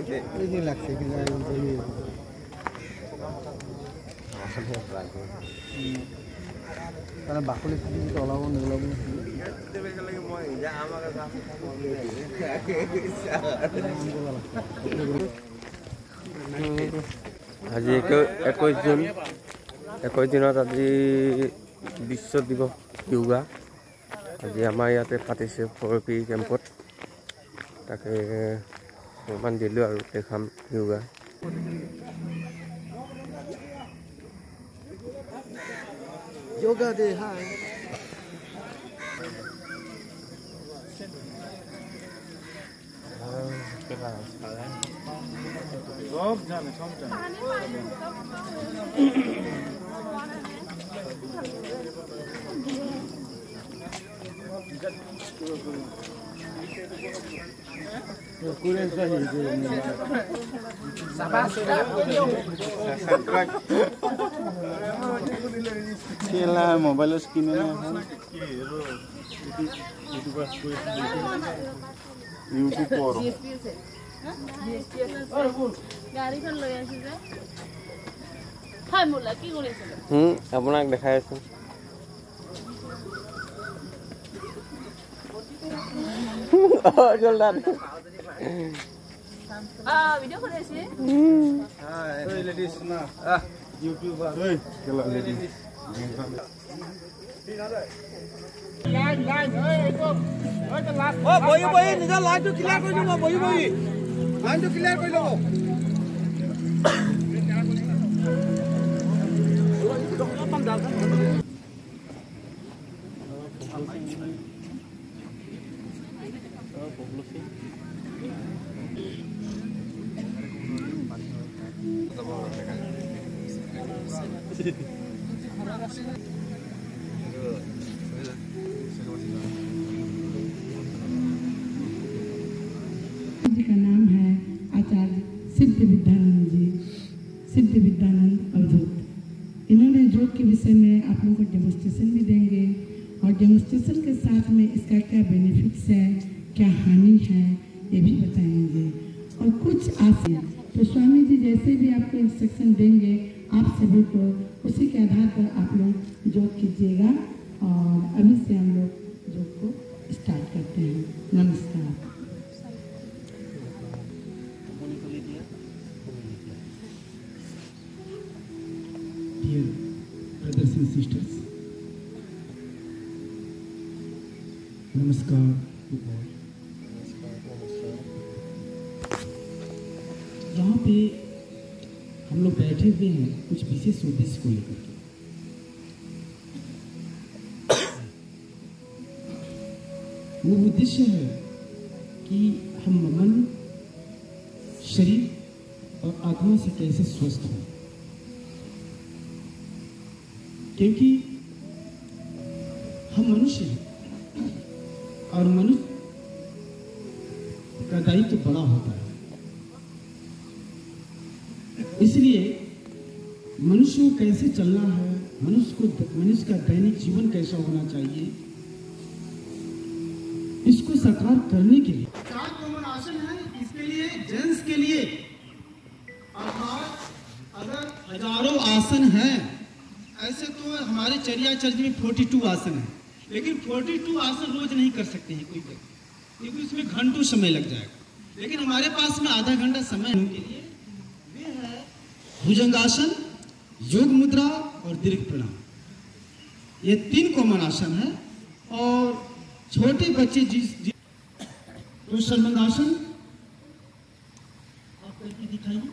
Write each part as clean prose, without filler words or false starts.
ini laksi kita ini. Karena bakul itu kalau ngelong. আজি 21 June 21 দিনত আজি বিশ্ব দিৱস যোগা আজি আমাৰ ইয়াতে পাতিছে ফৰপি কেম্পত তাকে অকমান দিলো আৰু দেখাম যোগা योगा डे हाय सब जाने खेला मोबाइल स्क्रीन यूट्यूब पर গাড়ীখন লৈ আছে যে হাই মোলা কি কৰিছে আপোনাক দেখাই আছো জলদান ভিডিঅ' কৰি আছে हाय लेडीज ना यूट्यूबर ओए खेला लेडीज लाइन लाइन ओए एकदम ओए तो लास्ट ओ बही बही निजा लाइन तो क्लियर कर दो बही बही लाइन तो क्लियर कर लो जी का नाम है आचार्य सिद्ध विद्यानंद जी सिद्ध विद्यानंद अवधूत इन्होंने योग के विषय में आप लोगों को डेमोन्स्ट्रेशन भी देंगे और डेमोन्स्ट्रेशन के साथ में इसका क्या बेनिफिट्स है क्या हानि है ये भी बताएंगे और कुछ आसन तो स्वामी जी जैसे भी आपको इंस्ट्रक्शन देंगे आप सभी को उसी के आधार पर आप लोग योग कीजिएगा और अभी से हम लोग योग को स्टार्ट करते हैं नमस्कार Dear brothers and sisters, नमस्कार यहाँ पे हम लोग बैठे हुए हैं कुछ विशेष उद्देश्य को लेकर के वो उद्देश्य है कि हम मन शरीर और आत्मा से कैसे स्वस्थ हों क्योंकि हम मनुष्य हैं और मनुष्य का दायित्व बड़ा होता है इसलिए मनुष्य को कैसे चलना है मनुष्य का दैनिक जीवन कैसा होना चाहिए इसको साकार करने के लिए 4 कॉमन आसन है इसके लिए जेंट्स के लिए अर्थात अगर हजारों आसन हैं ऐसे तो हमारे चर्या चर्च में 42 आसन है लेकिन 42 आसन रोज नहीं कर सकते हैं कोई क्योंकि उसमें घंटों समय लग जाएगा लेकिन हमारे पास में आधा घंटा समय के लिए वे है भुजंगासन योग मुद्रा और दीर्घ प्रणाम ये 3 कॉमन आसन है और छोटे बच्चे तो सर्वांगासन आप करके दिखाइए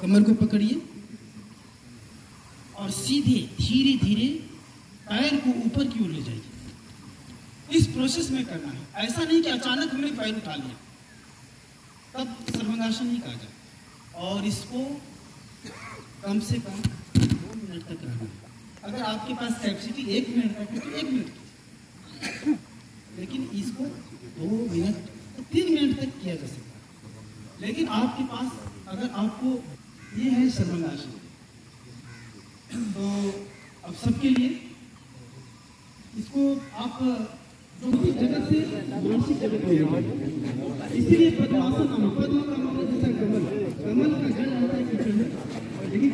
कमर को पकड़िए और सीधे धीरे धीरे पैर को ऊपर की ओर ले जाइए इस प्रोसेस में करना है ऐसा नहीं कि अचानक हमने पैर उठा लिया तब सर्वांगासन नहीं कहा जाए और इसको कम से कम 2 मिनट तक रहना है अगर आपके पास कैपेसिटी 1 मिनट का है तो 1 मिनट, लेकिन इसको 2 मिनट 3 मिनट तक किया जा सकता है। लेकिन आपके पास अगर आपको ये है शर्मंदाशी, तो अब सबके लिए इसको आप जो भी जगत से मानसिक जगत हो जाए, इसीलिए पद्मासन नाम, पद्म का मतलब होता है कमल, कमल का जड़ आता है कीचड़ में, लेकिन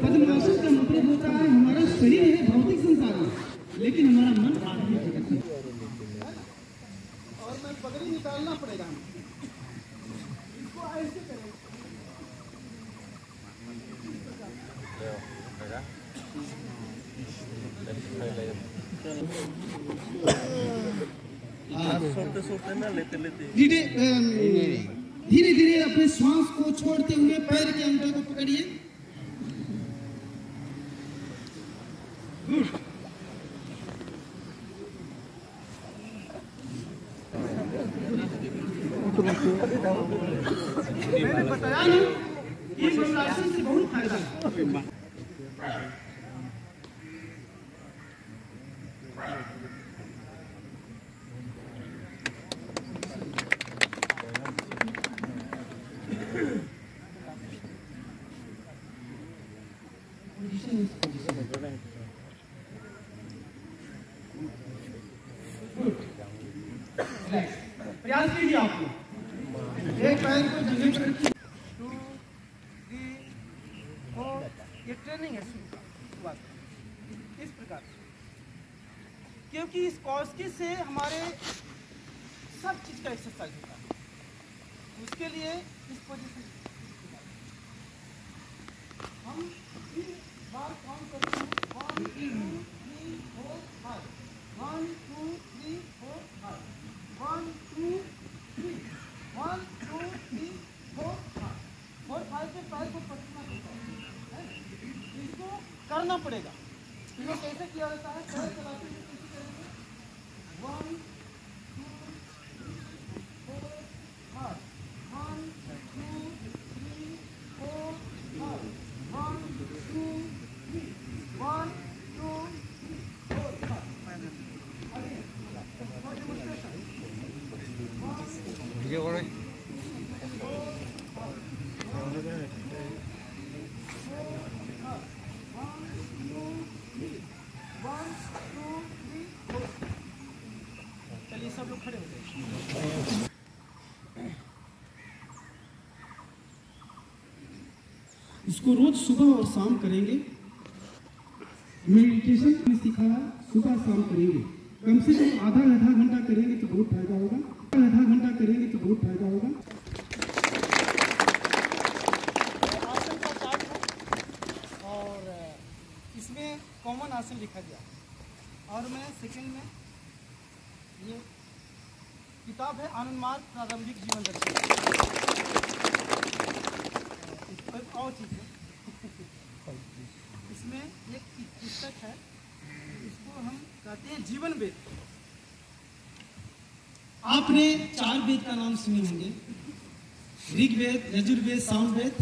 पद्मासन का मतलब होता है हमारा शरीर है भौतिक संसार में, लेकिन हमारा मन आत्मिक जगत में। और मैं पगड़ी निकालना पड़ेगा, इसको ऐसे करें। धीरे धीरे अपने श्वास को छोड़ते हुए पैर के अंगूठे को पकड़िए। मैंने बताया ना, ये मंगलासन से बहुत फायदा है। प्रयास कीजिए आप लोग, एक पैर को जमीन पर रखिए। 2, 3, 4, ये ट्रेनिंग है शुरुआत इस प्रकार, क्योंकि इस कॉस्की से हमारे सब चीज का एक्सरसाइज होता है। उसके लिए इस पोजीशन हम 3 बार काउंट करते हैं। 1, 2, 3, 4, 5। 1, 2, 3, 4, 5। 1, 2, 3, 1, 2, 3, 4, 5। 4, 5 के पैर को पकड़ना होता है, इसको करना पड़ेगा। इसको कैसे किया जाता है? पैर चलाते हुए कैसे करेंगे? 1, 2, 4, 5। 1, 2, 3, 4, 5। 1, 2, 3, 1, 2, 3, 4, 5। ভিডিও করে चलिए सब लोग खड़े हो जाए। इसको रोज सुबह और शाम करेंगे। मेडिटेशन में सिखाया, सुबह शाम करेंगे, कम से कम आधा घंटा करेंगे तो बहुत फायदा होगा। आधा घंटा करेंगे तो बहुत फायदा होगा। आसन का चार्ट है और इसमें कॉमन आसन लिखा गया, और मैं सेकंड में ये किताब है आनंद मार्ग प्रारंभिक जीवन दर्शन। और चीज है इसमें एक पुस्तक है, इसको हम कहते हैं जीवन वेद। आपने 4 वेद का नाम सुने होंगे, ऋग्वेद, यजुर्वेद, सामवेद,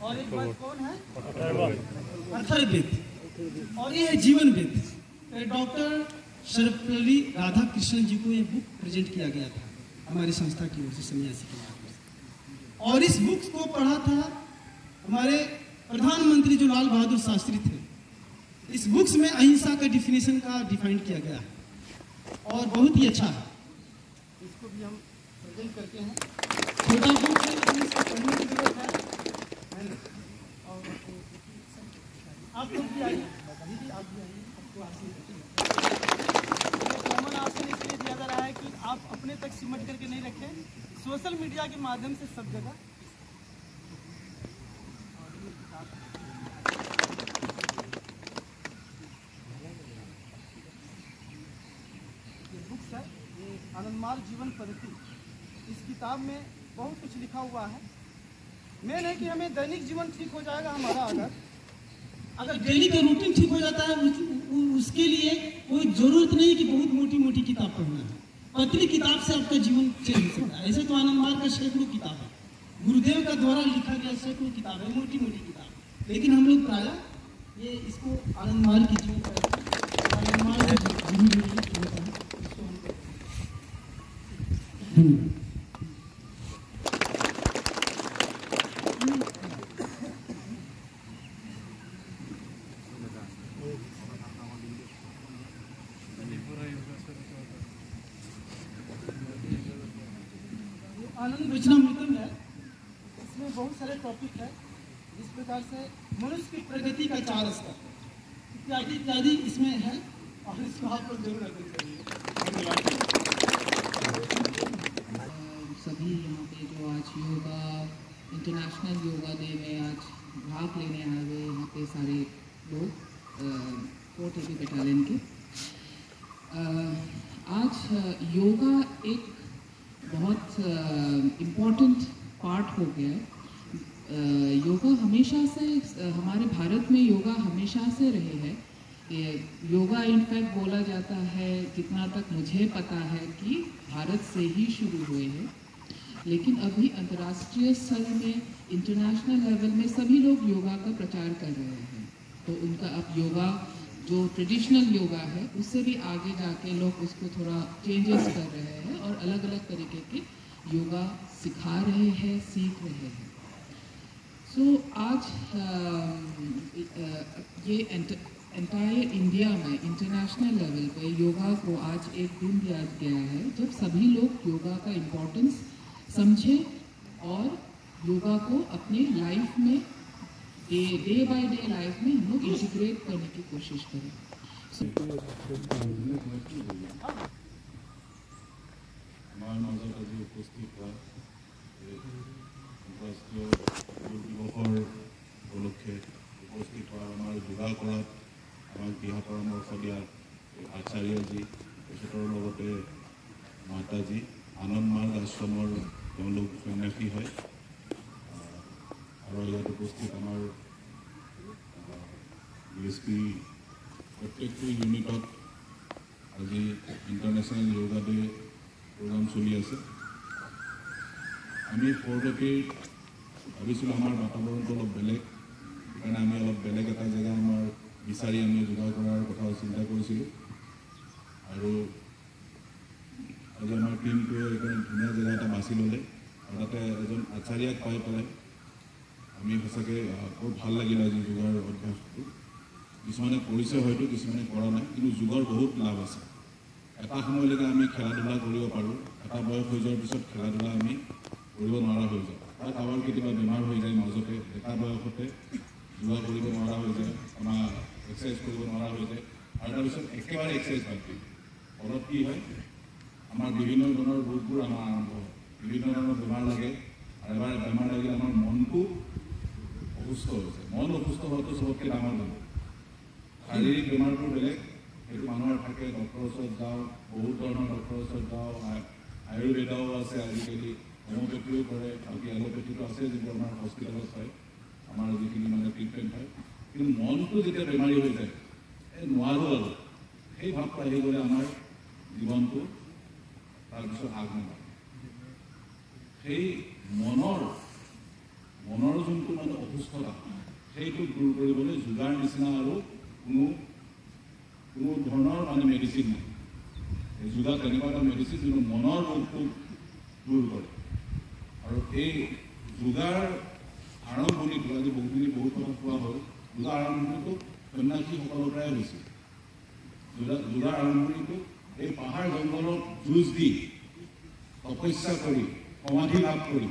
और एक बात कौन है? अथर्ववेद। और ये है जीवन वेद। डॉक्टर सर्वपल्ली राधाकृष्णन जी को ये बुक प्रेजेंट किया गया था हमारी संस्था की ओर से, सन्यासी के माध्यम से। और इस बुक को पढ़ा था हमारे प्रधानमंत्री जो लाल बहादुर शास्त्री थे। इस बुक्स में अहिंसा का डिफिनेशन का डिफाइन किया गया है और बहुत ही अच्छा है। इसको भी हम प्रेजेंट करते हैं। छोटा बुक है लेकिन इसको पढ़ने की जरूरत है। और आप लोग भी आइए, दीदी आप भी आइए, आपको आसन कॉमन आसन इसलिए दिया जा रहा है कि आप अपने तक सिमट करके नहीं रखें, सोशल मीडिया के माध्यम से सब जगह। आनंद मार्ग जीवन पद्धति, इस किताब में बहुत कुछ लिखा हुआ है। मेन है कि हमें दैनिक जीवन ठीक हो जाएगा हमारा। अगर डेली का रूटीन ठीक हो जाता है, उसके लिए कोई जरूरत नहीं कि बहुत मोटी मोटी किताब पढ़ना है। पतली किताब से आपका जीवन चेंज हो सकता है। ऐसे तो आनंद मार्ग का सैकड़ों किताब है, गुरुदेव का द्वारा लिखा गया सैकड़ों किताब है, मोटी मोटी किताब। लेकिन हम लोग प्रायः ये इसको आनंदमार की जीव आनंदमार की जीव आनंद वचनामृतम है। इसमें बहुत सारे टॉपिक है, इस प्रकार से मनुष्य की प्रगति का 4 स्तर इत्यादि इत्यादि इसमें है, और इसको आप लोग जरूर अध्ययन करिए। सभी यहाँ पे जो आज योगा इंटरनेशनल योगा डे में आज भाग लेने आए हुए यहाँ पे सारे लोग 4th AP बटालियन के, आज योगा एक बहुत इम्पॉर्टेंट पार्ट हो गया है। योगा हमेशा से हमारे भारत में योगा हमेशा से रहे हैं। योगा इनफैक्ट बोला जाता है, जितना तक मुझे पता है, कि भारत से ही शुरू हुए हैं, लेकिन अभी अंतर्राष्ट्रीय स्तर में इंटरनेशनल लेवल में सभी लोग योगा का प्रचार कर रहे हैं। तो उनका अब योगा जो ट्रेडिशनल योगा है उससे भी आगे जाके लोग उसको थोड़ा चेंजेस कर रहे हैं और अलग अलग तरीके के योगा सिखा रहे हैं, सीख रहे हैं। सो आज ये एंटायर इंडिया में इंटरनेशनल लेवल पे योगा को आज एक दिन दिया गया है जब सभी लोग योगा का इम्पोर्टेंस समझे और योगा को अपने लाइफ में डे बाय डे लाइफ में हम लोग इंटीग्रेट करने की कोशिश करें। हमारे মাজত আজি উপস্থিত হোৱা আন্তঃৰাষ্ট্ৰীয় যোগ দিৱসৰ উপলক্ষে উপস্থিত হোৱা আমাৰ যোগা কৰাত আমাক দিহা পৰামৰ্শ দিয়া আচাৰ্যজী, তেখেতৰ লগতে মাতাজী আনন্দ মাৰ্গ আশ্ৰমৰ তেওঁলোক সন্যাসী হয়। আৰু ইয়াত উপস্থিত আমাৰ BSP প্ৰত্যেকটো ইউনিটত আজি ইণ্টাৰনেশ্যনেল যোগা ডে প্রোগ্রাম চলি আছে। আমি 4th AP ভাবিছিলোঁ আমাৰ বাতাবৰণটো অলপ বেলেগ, সেইকাৰণে আমি অলপ বেলেগ এটা জেগা আমাৰ বিচাৰি আমি যোগা কৰাৰ কথা চিন্তা কৰিছিলোঁ। আৰু আজি আমাৰ টিমটোৱে এইকাৰণে ধুনীয়া জেগা এটা বাছি ল'লে আৰু তাতে এজন আচাৰ্যাক পাই পেলাই আমি সঁচাকৈ বহুত ভাল লাগিল আজি যোগাৰ অভ্যাসটো। কিছুমানে কৰিছে হয়তো, কিছুমানে কৰা নাই, কিন্তু যোগৰ বহুত লাভ আছে। এটা সময়লৈকে আমি খেলা ধূলা কৰিব পাৰোঁ, এটা বয়স হৈ যোৱাৰ পিছত খেলা ধূলা আমি কৰিব নোৱাৰা হৈ যায়। তাত আমাৰ কেতিয়াবা বেমাৰ হৈ যায় মাজতে, এটা বয়সতে যোগা কৰিব নোৱাৰা হৈ যায়, আমাৰ এক্সাৰচাইজ কৰিব নোৱাৰা হৈ যায়, আৰু তাৰপিছত একেবাৰে এক্সাৰচাইজ বাদ দিয়ে। ফলত কি হয়, আমাৰ বিভিন্ন ধৰণৰ ৰোগবোৰ আমাৰ আৰম্ভ হয়, বিভিন্ন ধৰণৰ বেমাৰ লাগে, আৰু এবাৰ বেমাৰ লাগিলে আমাৰ মনটো অসুস্থ হৈ যায়। মন অসুস্থ হোৱাটো চবতকৈ ডাঙৰ বেমাৰ। শাৰীৰিক বেমাৰবোৰ বেলেগ, সেইটো মানুহৰ থাকে, ডক্টৰৰ ওচৰত যাওঁ, বহুত ধৰণৰ ডক্টৰৰ ওচৰত যাওঁ, আয়ুৰ্বেদাও আছে আজিকালি, হোমিঅ'পেথিও কৰে, বাকী এলোপেথিটো আছে যিটো আমাৰ হস্পিটেলত হয়, আমাৰ যিখিনি মানে ট্ৰিটমেণ্ট হয়। কিন্তু মনটো যেতিয়া বেমাৰী হৈ যায়, এই নোৱাৰোঁ আৰু সেই ভাৱটো আহি গ'লে আমাৰ জীৱনটো তাৰপিছত আগ নাবাঢ়ে। সেই মনৰ যোনটো মানে অসুস্থতা, সেইটো দূৰ কৰিবলৈ যোগাৰ নিচিনা আৰু কোনো ধৰণৰ মানে মেডিচিন নাই। এই যোগা তেনেকুৱা এটা মেডিচিন যোনটো মনৰ ৰোগটো দূৰ কৰে। আৰু এই যোগাৰ আৰম্ভণিটো আজি বহুত কথা কোৱা হ'ল, যোগাৰ আৰম্ভণিটো সন্যাসীসকলৰ পৰাই হৈছিল। যোগাৰ আৰম্ভণিটো এই পাহাৰ জংঘলত যুঁজ দি তপস্যা কৰি সমাধি লাভ কৰি,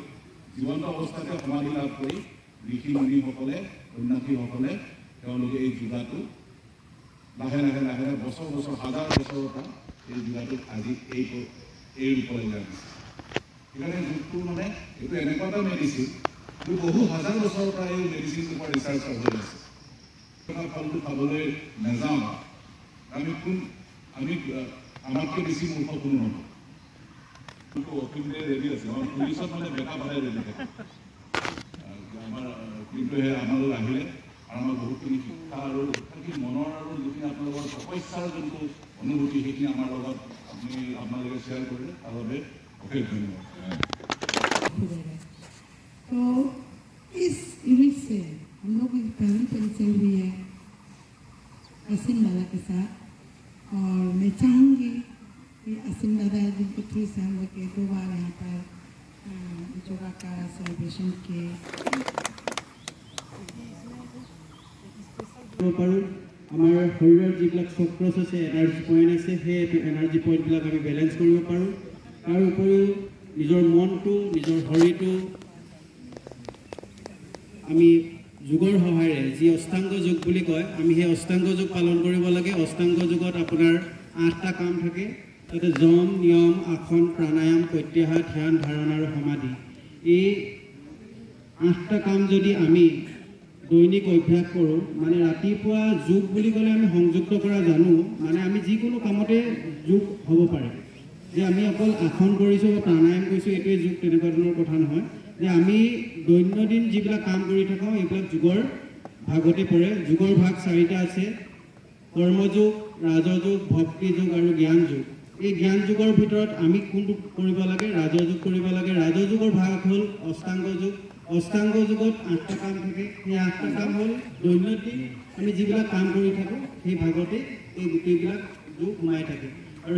জীৱন্ত অৱস্থাতে সমাধি লাভ কৰি ঋষি মুনিসকলে, সন্যাসীসকলে তেওঁলোকে এই যোগাটো লাহে লাহে লাহে লাহে বছৰ বছৰ হাজাৰ বছৰৰ পৰা এই যোগাটোক আজি এই ৰূপলৈ আনিছে। সেইকাৰণে যোগটো মানে এইটো এনেকুৱা এটা মেডিচিন, যিটো বহু হাজাৰ বছৰৰ পৰা এই মেডিচিনটোৰ পৰা ৰিচাৰ্চ হৈ আছে। ফলটো খাবলৈ নাযাওঁ, আমাতকৈ বেছি মূৰ্খ কোনো নহয়। অখিলে ৰেডি আছে, আমাৰ পুলিচত মানে বেটা ভালে ৰেডি থাকে। আমাৰ কিন্তু সেই আমালৈ আহিলে আৰু আমাৰ বহুতখিনি শিক্ষা আৰু মনৰ আৰু যিখিনি আপোনালোকৰ তপস্যাৰ যোনটো অনুভূতি, সেইখিনি আমাৰ লগত আপোনালোকে শ্বেয়াৰ কৰিলে, তাৰ বাবে অশেষ ধন্যবাদ। तो इस यूनिट से हम लोग एक पहली परिचय हुई है के साथ। और मैं चाहूँगी कि असीम दादा जिनको थ्रू से हम लोग 2 बार यहाँ पर योगा का सेलिब्रेशन किए। हमारे शरीर जिलाक चक्रस আছে एनार्जी पॉइंट আছে সেই एनार्जी पॉइंट আমি बैलेंस কৰিব পাৰোঁ। তাৰ উপৰিও নিজৰ মনটো নিজৰ শৰীৰটো আমি যোগৰ সহায়েৰে যি অষ্টাংগ যোগ বুলি কয় আমি সেই অষ্টাংগ যোগ পালন কৰিব লাগে। অষ্টাংগ যোগত আপোনাৰ 8টা কাম থাকে। তাতে যম নিয়ম আসন প্ৰাণায়াম প্ৰত্যাহাৰ ধ্যান ধাৰণা আৰু সমাধি এই 8টা কাম যদি আমি দৈনিক অভ্যাস কৰোঁ মানে ৰাতিপুৱা যোগ বুলি ক'লে আমি সংযুক্ত কৰা জানো মানে আমি যিকোনো কামতে যোগ হ'ব পাৰে যে আমি অকল আসন কৰিছোঁ বা প্ৰাণায়াম কৰিছোঁ এইটোৱে যোগ তেনেকুৱা ধৰণৰ কথা নহয় যে আমি দৈনন্দিন যিবিলাক কাম কৰি থাকোঁ এইবিলাক যোগৰ ভাগতে পৰে। যোগৰ ভাগ 4টা আছে কৰ্মযোগ ৰাজযোগ ভক্তি যোগ আৰু জ্ঞান যোগ। এই জ্ঞান যোগৰ ভিতৰত আমি কোনটো কৰিব লাগে ৰাজযোগ কৰিব লাগে। ৰাজযোগৰ ভাগ হ'ল অষ্টাংগ যোগ। অষ্টাংগ যোগত 8টা কাম থাকে। সেই 8টা কাম হ'ল দৈনন্দিন আমি যিবিলাক কাম কৰি থাকোঁ সেই ভাগতে এই গোটেইবিলাক যোগ সোমাই থাকে আৰু